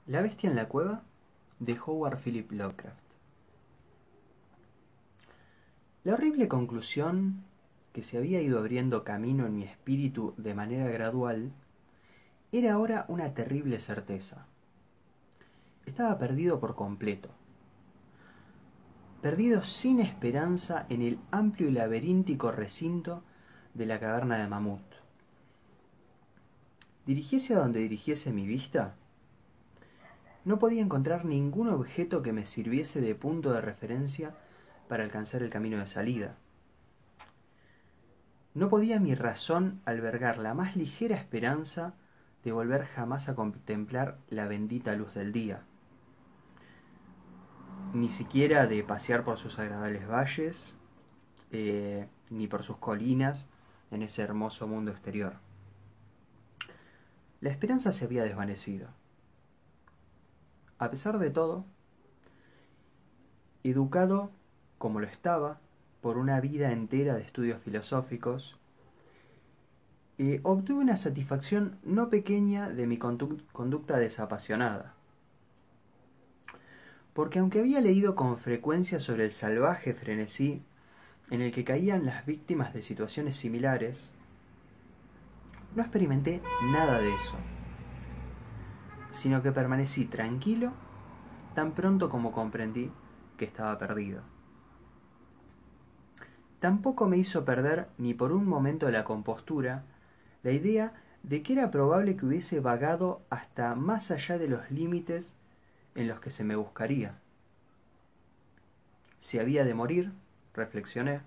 La bestia en la cueva de Howard Philip Lovecraft. La horrible conclusión que se había ido abriendo camino en mi espíritu de manera gradual era ahora una terrible certeza. Estaba perdido por completo. Perdido sin esperanza en el amplio y laberíntico recinto de la caverna de Mamut. Dirigiese a donde dirigiese mi vista, no podía encontrar ningún objeto que me sirviese de punto de referencia para alcanzar el camino de salida. No podía mi razón albergar la más ligera esperanza de volver jamás a contemplar la bendita luz del día, ni siquiera de pasear por sus agradables valles, ni por sus colinas en ese hermoso mundo exterior. La esperanza se había desvanecido. A pesar de todo, educado como lo estaba por una vida entera de estudios filosóficos, obtuve una satisfacción no pequeña de mi conducta desapasionada. Porque aunque había leído con frecuencia sobre el salvaje frenesí en el que caían las víctimas de situaciones similares, no experimenté nada de eso, sino que permanecí tranquilo tan pronto como comprendí que estaba perdido. Tampoco me hizo perder ni por un momento la compostura la idea de que era probable que hubiese vagado hasta más allá de los límites en los que se me buscaría. Si había de morir, reflexioné,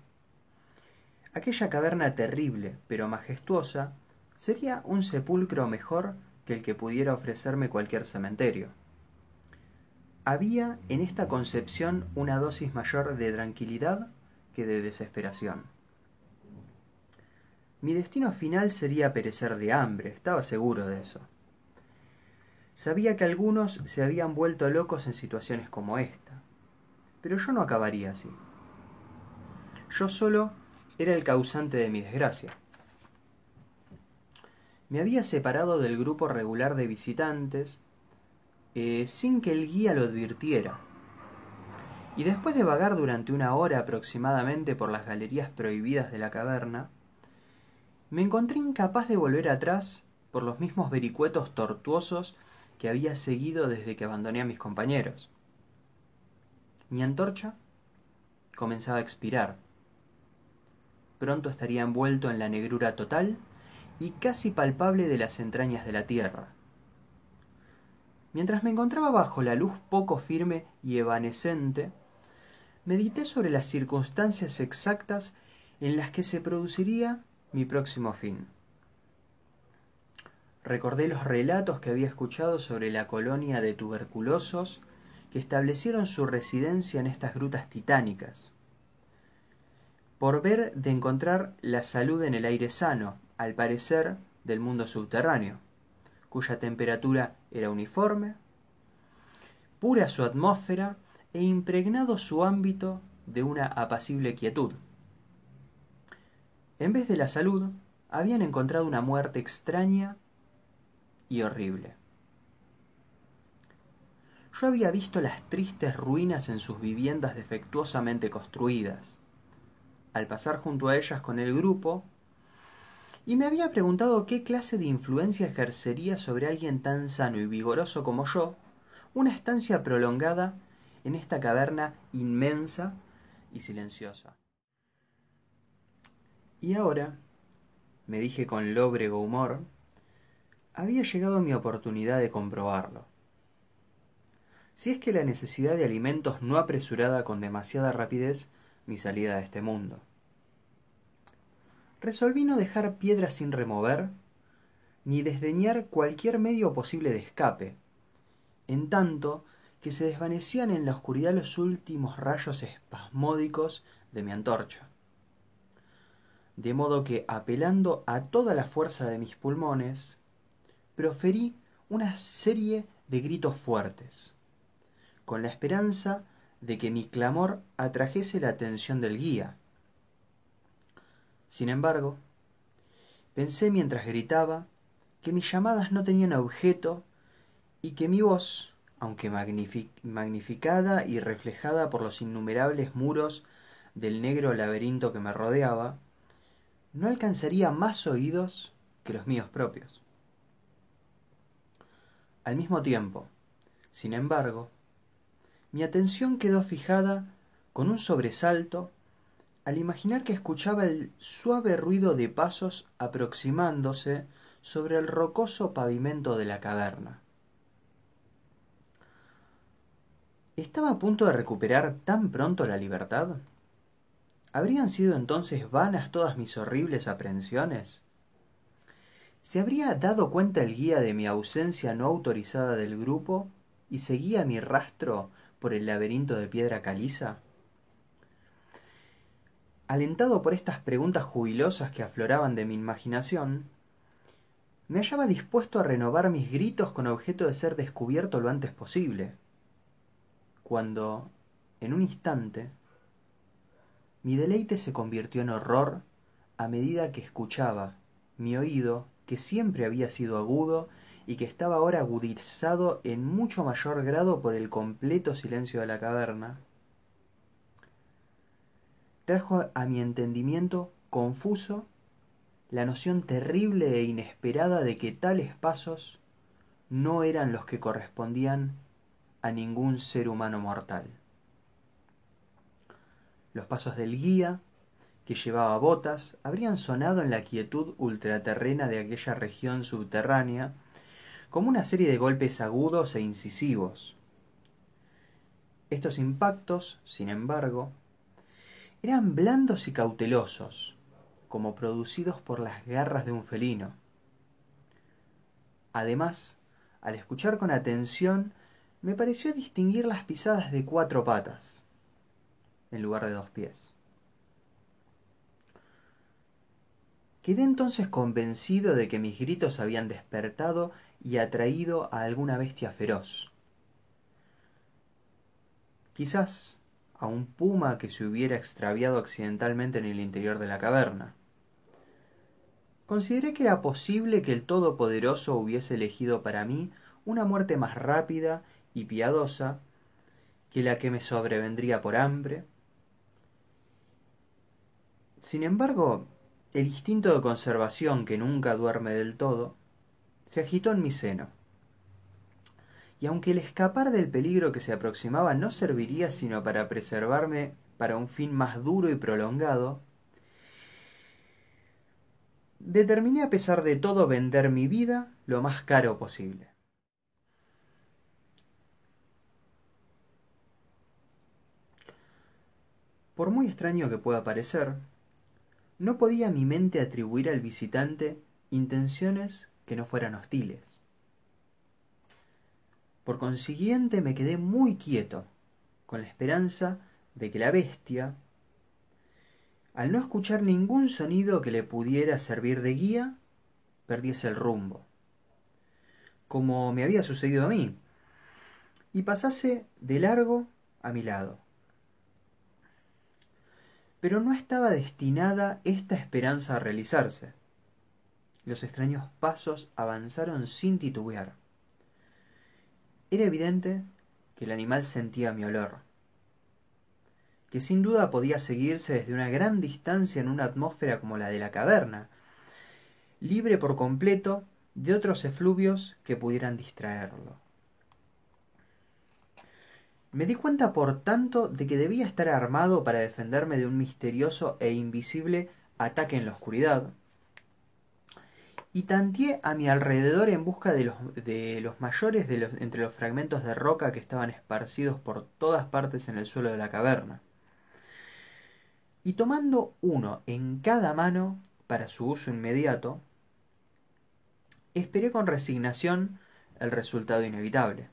aquella caverna terrible pero majestuosa sería un sepulcro mejor que el que pudiera ofrecerme cualquier cementerio. Había en esta concepción una dosis mayor de tranquilidad que de desesperación. Mi destino final sería perecer de hambre, estaba seguro de eso. Sabía que algunos se habían vuelto locos en situaciones como esta, pero yo no acabaría así. Yo solo era el causante de mi desgracia. Me había separado del grupo regular de visitantes sin que el guía lo advirtiera. Y después de vagar durante una hora aproximadamente por las galerías prohibidas de la caverna, me encontré incapaz de volver atrás por los mismos vericuetos tortuosos que había seguido desde que abandoné a mis compañeros. Mi antorcha comenzaba a expirar. Pronto estaría envuelto en la negrura total y casi palpable de las entrañas de la tierra. Mientras me encontraba bajo la luz poco firme y evanescente, medité sobre las circunstancias exactas en las que se produciría mi próximo fin. Recordé los relatos que había escuchado sobre la colonia de tuberculosos que establecieron su residencia en estas grutas titánicas, por ver de encontrar la salud en el aire sano, al parecer del mundo subterráneo, cuya temperatura era uniforme, pura su atmósfera e impregnado su ámbito de una apacible quietud. En vez de la salud, habían encontrado una muerte extraña y horrible. Yo había visto las tristes ruinas en sus viviendas defectuosamente construidas, al pasar junto a ellas con el grupo, y me había preguntado qué clase de influencia ejercería sobre alguien tan sano y vigoroso como yo una estancia prolongada en esta caverna inmensa y silenciosa. Y ahora, me dije con lóbrego humor, había llegado mi oportunidad de comprobarlo. Si es que la necesidad de alimentos no apresurada con demasiada rapidez mi salida de este mundo. Resolví no dejar piedra sin remover, ni desdeñar cualquier medio posible de escape, en tanto que se desvanecían en la oscuridad los últimos rayos espasmódicos de mi antorcha. De modo que, apelando a toda la fuerza de mis pulmones, proferí una serie de gritos fuertes, con la esperanza de que mi clamor atrajese la atención del guía. Sin embargo, pensé mientras gritaba que mis llamadas no tenían objeto y que mi voz, aunque magnificada y reflejada por los innumerables muros del negro laberinto que me rodeaba, no alcanzaría más oídos que los míos propios. Al mismo tiempo, sin embargo, mi atención quedó fijada con un sobresalto al imaginar que escuchaba el suave ruido de pasos aproximándose sobre el rocoso pavimento de la caverna. ¿Estaba a punto de recuperar tan pronto la libertad? ¿Habrían sido entonces vanas todas mis horribles aprehensiones? ¿Se habría dado cuenta el guía de mi ausencia no autorizada del grupo y seguía mi rastro por el laberinto de piedra caliza? Alentado por estas preguntas jubilosas que afloraban de mi imaginación, me hallaba dispuesto a renovar mis gritos con objeto de ser descubierto lo antes posible, cuando, en un instante, mi deleite se convirtió en horror a medida que escuchaba mi oído, que siempre había sido agudo y que estaba ahora agudizado en mucho mayor grado por el completo silencio de la caverna, trajo a mi entendimiento confuso la noción terrible e inesperada de que tales pasos no eran los que correspondían a ningún ser humano mortal. Los pasos del guía, que llevaba botas, habrían sonado en la quietud ultraterrena de aquella región subterránea como una serie de golpes agudos e incisivos. Estos impactos, sin embargo, eran blandos y cautelosos, como producidos por las garras de un felino. Además, al escuchar con atención, me pareció distinguir las pisadas de 4 patas, en lugar de 2 pies. Quedé entonces convencido de que mis gritos habían despertado y atraído a alguna bestia feroz. Quizás a un puma que se hubiera extraviado accidentalmente en el interior de la caverna. Consideré que era posible que el Todopoderoso hubiese elegido para mí una muerte más rápida y piadosa que la que me sobrevendría por hambre. Sin embargo, el instinto de conservación, que nunca duerme del todo, se agitó en mi seno. Y aunque el escapar del peligro que se aproximaba no serviría sino para preservarme para un fin más duro y prolongado, determiné a pesar de todo vender mi vida lo más caro posible. Por muy extraño que pueda parecer, no podía mi mente atribuir al visitante intenciones que no fueran hostiles. Por consiguiente me quedé muy quieto, con la esperanza de que la bestia, al no escuchar ningún sonido que le pudiera servir de guía, perdiese el rumbo, como me había sucedido a mí, y pasase de largo a mi lado. Pero no estaba destinada esta esperanza a realizarse. Los extraños pasos avanzaron sin titubear. Era evidente que el animal sentía mi olor, que sin duda podía seguirse desde una gran distancia en una atmósfera como la de la caverna, libre por completo de otros efluvios que pudieran distraerlo. Me di cuenta, por tanto, de que debía estar armado para defenderme de un misterioso e invisible ataque en la oscuridad, y tanteé a mi alrededor en busca de los mayores entre los fragmentos de roca que estaban esparcidos por todas partes en el suelo de la caverna. Y tomando uno en cada mano para su uso inmediato, esperé con resignación el resultado inevitable.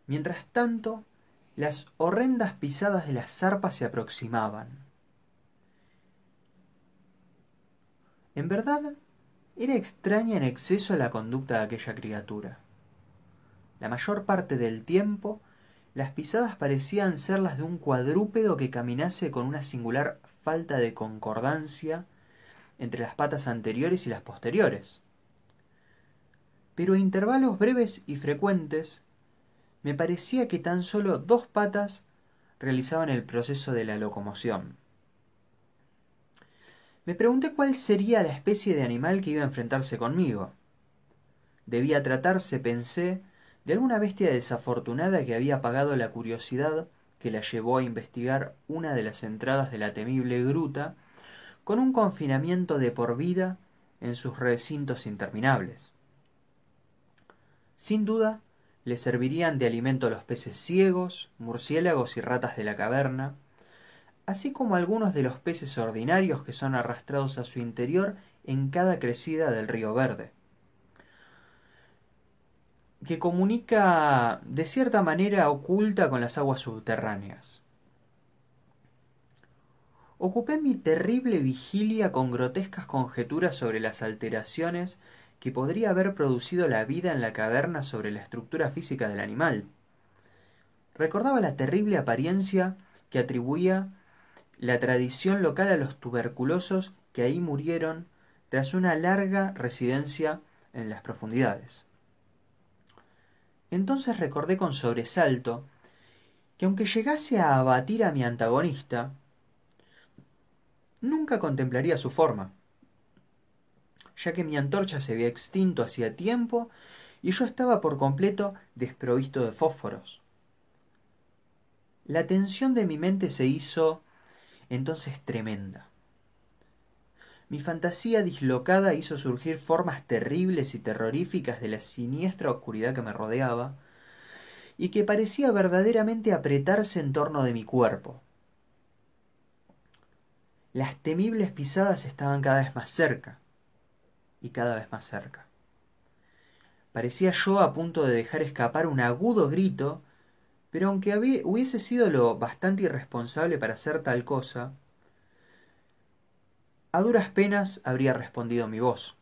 Mientras tanto, las horrendas pisadas de las zarpas se aproximaban. En verdad, era extraña en exceso la conducta de aquella criatura. La mayor parte del tiempo, las pisadas parecían ser las de un cuadrúpedo que caminase con una singular falta de concordancia entre las patas anteriores y las posteriores. pero a intervalos breves y frecuentes me parecía que tan solo 2 patas realizaban el proceso de la locomoción. Me pregunté cuál sería la especie de animal que iba a enfrentarse conmigo. Debía tratarse, pensé, de alguna bestia desafortunada que había apagado la curiosidad que la llevó a investigar una de las entradas de la temible gruta con un confinamiento de por vida en sus recintos interminables. Sin duda, le servirían de alimento los peces ciegos, murciélagos y ratas de la caverna, así como algunos de los peces ordinarios que son arrastrados a su interior en cada crecida del río Verde, que comunica de cierta manera oculta con las aguas subterráneas. Ocupé mi terrible vigilia con grotescas conjeturas sobre las alteraciones que podría haber producido la vida en la caverna sobre la estructura física del animal. Recordaba la terrible apariencia que atribuía la tradición local a los tuberculosos que ahí murieron tras una larga residencia en las profundidades. Entonces recordé con sobresalto que aunque llegase a abatir a mi antagonista, nunca contemplaría su forma, ya que mi antorcha se había extinto hacía tiempo y yo estaba por completo desprovisto de fósforos. La tensión de mi mente se hizo entonces tremenda. Mi fantasía dislocada hizo surgir formas terribles y terroríficas de la siniestra oscuridad que me rodeaba y que parecía verdaderamente apretarse en torno de mi cuerpo. Las temibles pisadas estaban cada vez más cerca y cada vez más cerca. Parecía yo a punto de dejar escapar un agudo grito, pero aunque hubiese sido lo bastante irresponsable para hacer tal cosa, a duras penas habría respondido mi voz.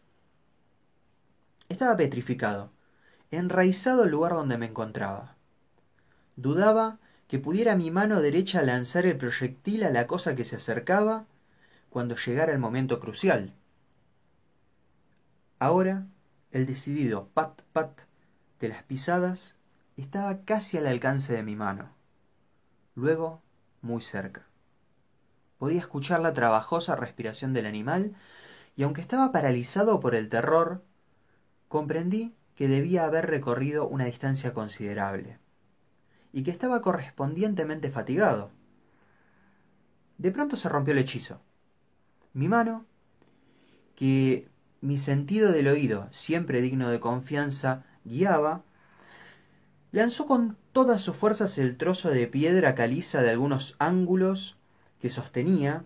Estaba petrificado, enraizado al lugar donde me encontraba. Dudaba que pudiera mi mano derecha lanzar el proyectil a la cosa que se acercaba cuando llegara el momento crucial. Ahora, el decidido pat pat de las pisadas estaba casi al alcance de mi mano. Luego, muy cerca. Podía escuchar la trabajosa respiración del animal y aunque estaba paralizado por el terror, comprendí que debía haber recorrido una distancia considerable y que estaba correspondientemente fatigado. De pronto se rompió el hechizo. Mi mano, que mi sentido del oído, siempre digno de confianza, guiaba, lanzó con todas sus fuerzas el trozo de piedra caliza de algunos ángulos que sostenía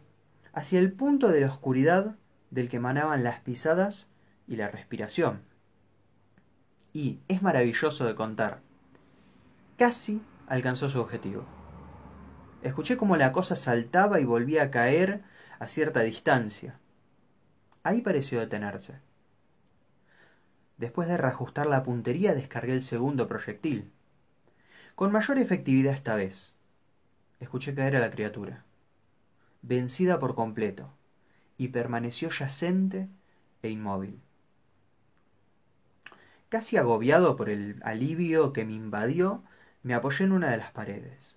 hacia el punto de la oscuridad del que emanaban las pisadas y la respiración. Y, es maravilloso de contar, casi alcanzó su objetivo. Escuché cómo la cosa saltaba y volvía a caer a cierta distancia. Ahí pareció detenerse. Después de reajustar la puntería, descargué el segundo proyectil. Con mayor efectividad esta vez. Escuché caer a la criatura, vencida por completo, y permaneció yacente e inmóvil. Casi agobiado por el alivio que me invadió, me apoyé en una de las paredes.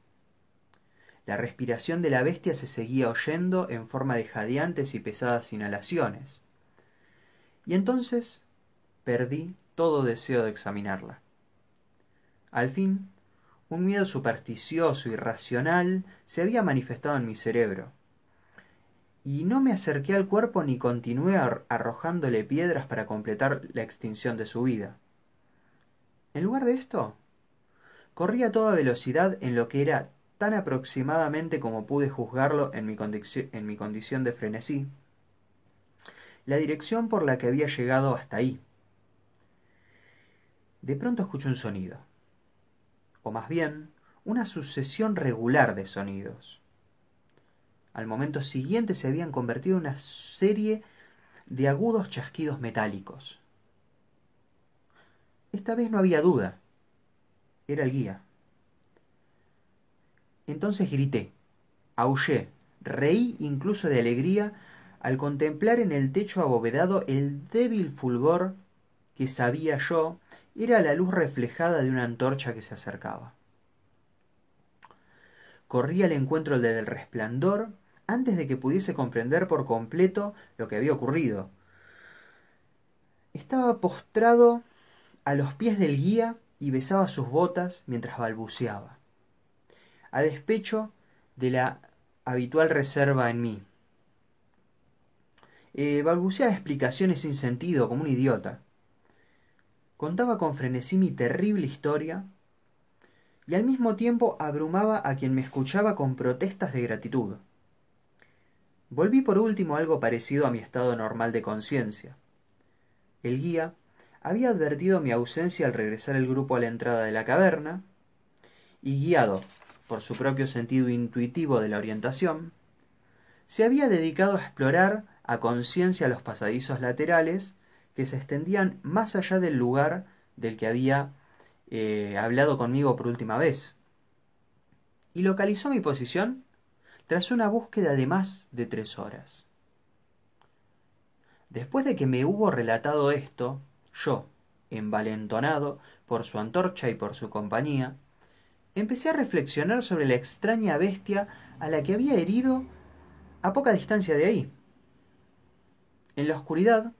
La respiración de la bestia se seguía oyendo en forma de jadeantes y pesadas inhalaciones. Y entonces perdí todo deseo de examinarla. Al fin, un miedo supersticioso y racional se había manifestado en mi cerebro, y no me acerqué al cuerpo ni continué arrojándole piedras para completar la extinción de su vida. En lugar de esto, corrí a toda velocidad en lo que era tan aproximadamente como pude juzgarlo en mi condición de frenesí, la dirección por la que había llegado hasta ahí. De pronto escuché un sonido, o más bien, una sucesión regular de sonidos. Al momento siguiente se habían convertido en una serie de agudos chasquidos metálicos. Esta vez no había duda. Era el guía. Entonces grité, aullé, reí incluso de alegría al contemplar en el techo abovedado el débil fulgor que sabía yo era la luz reflejada de una antorcha que se acercaba. Corrí al encuentro del resplandor antes de que pudiese comprender por completo lo que había ocurrido. Estaba postrado a los pies del guía y besaba sus botas mientras balbuceaba, a despecho de la habitual reserva en mí. Balbuceaba explicaciones sin sentido, como un idiota. Contaba con frenesí mi terrible historia y al mismo tiempo abrumaba a quien me escuchaba con protestas de gratitud. Volví por último a algo parecido a mi estado normal de conciencia. El guía había advertido mi ausencia al regresar el grupo a la entrada de la caverna, y guiado por su propio sentido intuitivo de la orientación, se había dedicado a explorar a conciencia los pasadizos laterales que se extendían más allá del lugar del que había hablado conmigo por última vez, y localizó mi posición tras una búsqueda de más de 3 horas. Después de que me hubo relatado esto, yo, envalentonado por su antorcha y por su compañía, empecé a reflexionar sobre la extraña bestia a la que había herido a poca distancia de ahí, en la oscuridad,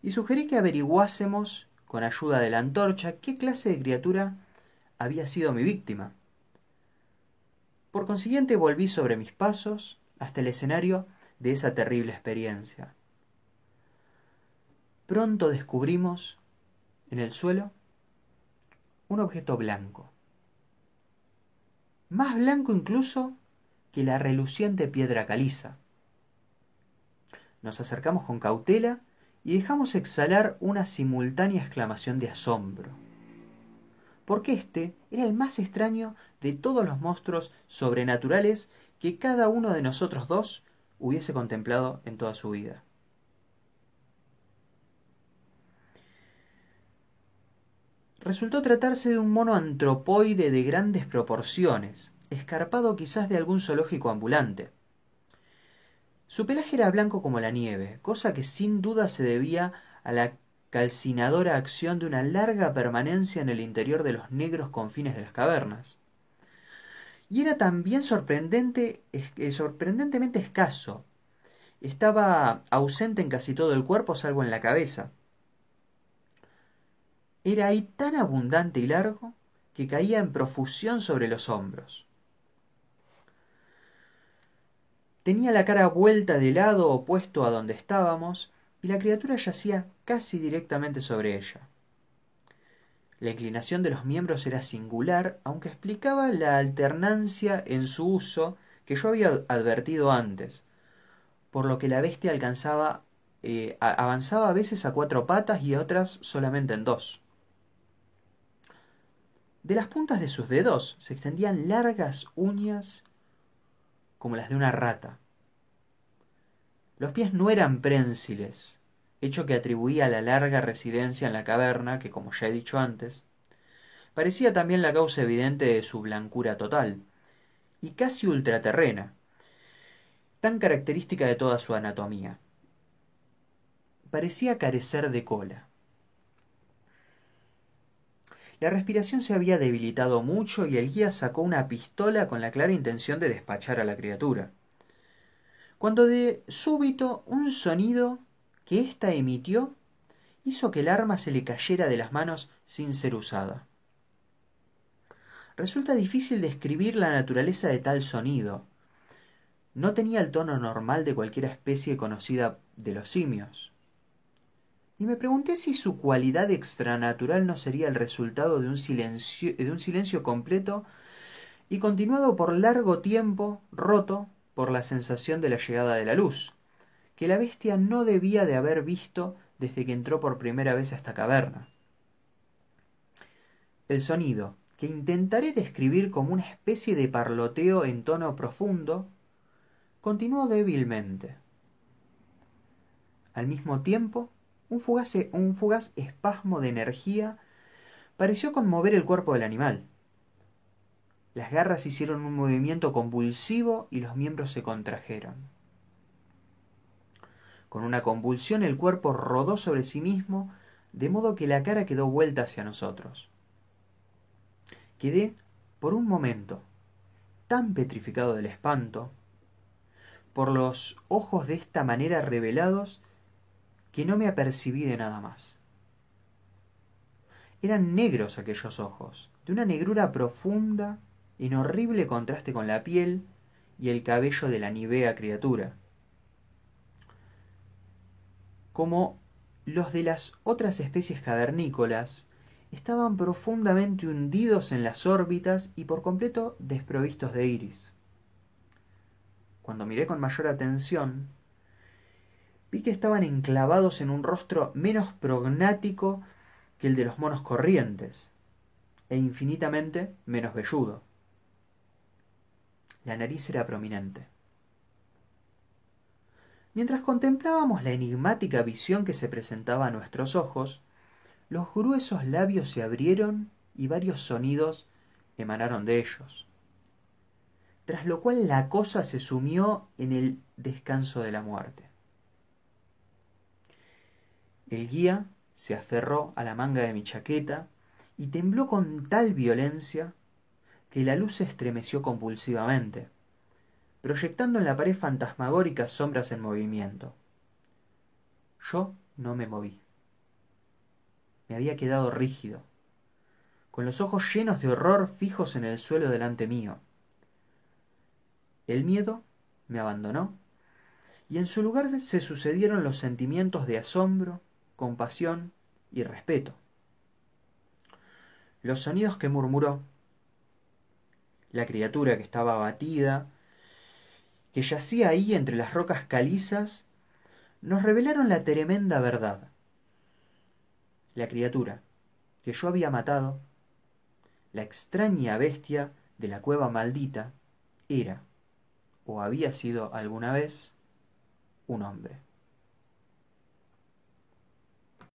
y sugerí que averiguásemos, con ayuda de la antorcha, qué clase de criatura había sido mi víctima. Por consiguiente, volví sobre mis pasos hasta el escenario de esa terrible experiencia. Pronto descubrimos, en el suelo, un objeto blanco. Más blanco incluso que la reluciente piedra caliza. Nos acercamos con cautela y dejamos exhalar una simultánea exclamación de asombro, porque este era el más extraño de todos los monstruos sobrenaturales que cada uno de nosotros dos hubiese contemplado en toda su vida. Resultó tratarse de un mono antropoide de grandes proporciones, escarpado quizás de algún zoológico ambulante. Su pelaje era blanco como la nieve, cosa que sin duda se debía a la calcinadora acción de una larga permanencia en el interior de los negros confines de las cavernas. Y era también sorprendentemente escaso. Estaba ausente en casi todo el cuerpo, salvo en la cabeza. Era ahí tan abundante y largo que caía en profusión sobre los hombros. Tenía la cara vuelta de lado opuesto a donde estábamos, y la criatura yacía casi directamente sobre ella. La inclinación de los miembros era singular, aunque explicaba la alternancia en su uso que yo había advertido antes, por lo que la bestia avanzaba a veces a 4 patas y a otras solamente en 2. De las puntas de sus dedos se extendían largas uñas como las de una rata. Los pies no eran prénsiles, hecho que atribuía a la larga residencia en la caverna, que como ya he dicho antes, parecía también la causa evidente de su blancura total, y casi ultraterrena, tan característica de toda su anatomía. Parecía carecer de cola. La respiración se había debilitado mucho y el guía sacó una pistola con la clara intención de despachar a la criatura, cuando de súbito un sonido que ésta emitió hizo que el arma se le cayera de las manos sin ser usada. Resulta difícil describir la naturaleza de tal sonido. No tenía el tono normal de cualquier especie conocida de los simios. Y me pregunté si su cualidad extranatural no sería el resultado de un silencio completo y continuado por largo tiempo, roto por la sensación de la llegada de la luz, que la bestia no debía de haber visto desde que entró por primera vez a esta caverna. El sonido, que intentaré describir como una especie de parloteo en tono profundo, continuó débilmente. Al mismo tiempo, un fugaz espasmo de energía pareció conmover el cuerpo del animal. Las garras hicieron un movimiento convulsivo y los miembros se contrajeron. Con una convulsión el cuerpo rodó sobre sí mismo, de modo que la cara quedó vuelta hacia nosotros. Quedé, por un momento, tan petrificado del espanto, por los ojos de esta manera revelados, que no me apercibí de nada más. Eran negros aquellos ojos, de una negrura profunda, en horrible contraste con la piel y el cabello de la nívea criatura, como los de las otras especies cavernícolas. Estaban profundamente hundidos en las órbitas y por completo desprovistos de iris. Cuando miré con mayor atención, vi que estaban enclavados en un rostro menos prognático que el de los monos corrientes, e infinitamente menos velludo. La nariz era prominente. Mientras contemplábamos la enigmática visión que se presentaba a nuestros ojos, los gruesos labios se abrieron y varios sonidos emanaron de ellos, tras lo cual la cosa se sumió en el descanso de la muerte. El guía se aferró a la manga de mi chaqueta y tembló con tal violencia que la luz se estremeció convulsivamente, proyectando en la pared fantasmagóricas sombras en movimiento. Yo no me moví. Me había quedado rígido, con los ojos llenos de horror fijos en el suelo delante mío. El miedo me abandonó y en su lugar se sucedieron los sentimientos de asombro, compasión y respeto. Los sonidos que murmuró, la criatura que estaba abatida, que yacía ahí entre las rocas calizas, nos revelaron la tremenda verdad. La criatura que yo había matado, la extraña bestia de la cueva maldita, era, o había sido alguna vez, un hombre.